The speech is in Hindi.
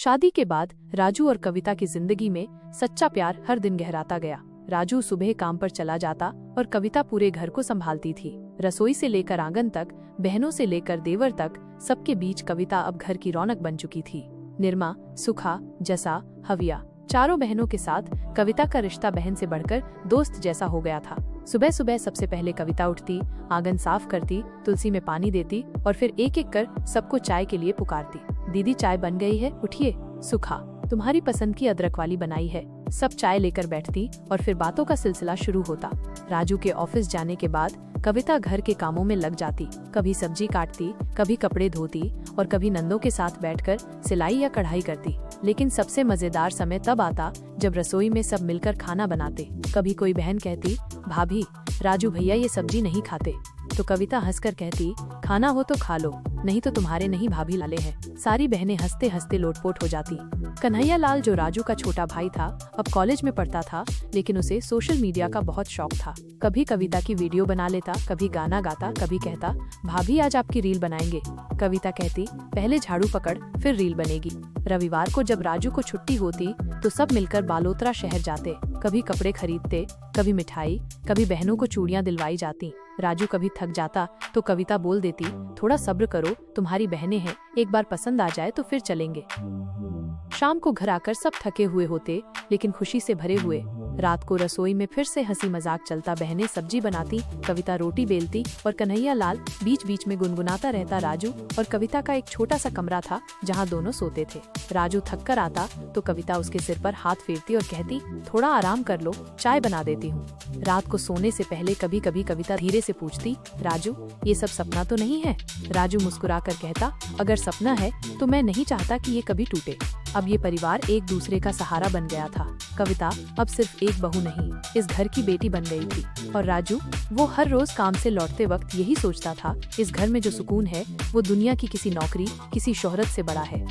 शादी के बाद राजू और कविता की जिंदगी में सच्चा प्यार हर दिन गहराता गया। राजू सुबह काम पर चला जाता और कविता पूरे घर को संभालती थी। रसोई से लेकर आंगन तक, बहनों से लेकर देवर तक, सबके बीच कविता अब घर की रौनक बन चुकी थी। निर्मा, सुखा, जसा, हविया, चारों बहनों के साथ कविता का रिश्ता बहन से बढ़कर दोस्त जैसा हो गया था। सुबह सुबह सबसे पहले कविता उठती, आंगन साफ करती, तुलसी में पानी देती और फिर एक एक कर सबको चाय के लिए पुकारती। दीदी चाय बन गई है, उठिए। सुखा, तुम्हारी पसंद की अदरक वाली बनाई है। सब चाय लेकर बैठती और फिर बातों का सिलसिला शुरू होता। राजू के ऑफिस जाने के बाद कविता घर के कामों में लग जाती। कभी सब्जी काटती, कभी कपड़े धोती और कभी नंदों के साथ बैठकर सिलाई या कढ़ाई करती। लेकिन सबसे मजेदार समय तब आता जब रसोई में सब मिलकर खाना बनाते। कभी कोई बहन कहती, भाभी राजू भैया ये सब्जी नहीं खाते, तो कविता हंसकर कहती, खाना हो तो खा लो, नहीं तो तुम्हारे नहीं भाभी लाले हैं। सारी बहनें हंसते हंसते लोटपोट हो जाती। कन्हैया लाल, जो राजू का छोटा भाई था, अब कॉलेज में पढ़ता था, लेकिन उसे सोशल मीडिया का बहुत शौक था। कभी कविता की वीडियो बना लेता, कभी गाना गाता, कभी कहता, भाभी आज आपकी रील बनाएंगे। कविता कहती, पहले झाड़ू पकड़ फिर रील बनेगी। रविवार को जब राजू को छुट्टी होती तो सब मिलकर बालोतरा शहर जाते। कभी कपड़े खरीदते, कभी मिठाई, कभी बहनों को चूड़ियां दिलवाई जाती। राजू कभी थक जाता तो कविता बोल देती, थोड़ा सब्र करो, तुम्हारी बहनें हैं, एक बार पसंद आ जाए तो फिर चलेंगे। शाम को घर आकर सब थके हुए होते, लेकिन खुशी से भरे हुए। रात को रसोई में फिर से हंसी मजाक चलता। बहनें सब्जी बनाती, कविता रोटी बेलती और कन्हैया लाल बीच बीच में गुनगुनाता रहता। राजू और कविता का एक छोटा सा कमरा था जहाँ दोनों सोते थे। राजू थक कर आता तो कविता उसके सिर पर हाथ फेरती और कहती, थोड़ा आराम कर लो, चाय बना देती हूँ। रात को सोने से पहले कभी कभी कविता धीरे से पूछती, राजू ये सब सपना तो नहीं है? राजू मुस्कुराकर कहता, अगर सपना है तो मैं नहीं चाहता कि ये कभी टूटे। अब ये परिवार एक दूसरे का सहारा बन गया था। कविता अब सिर्फ एक बहू नहीं, इस घर की बेटी बन गई थी। और राजू, वो हर रोज काम से लौटते वक्त यही सोचता था, इस घर में जो सुकून है वो दुनिया की किसी नौकरी, किसी शोहरत से बड़ा है।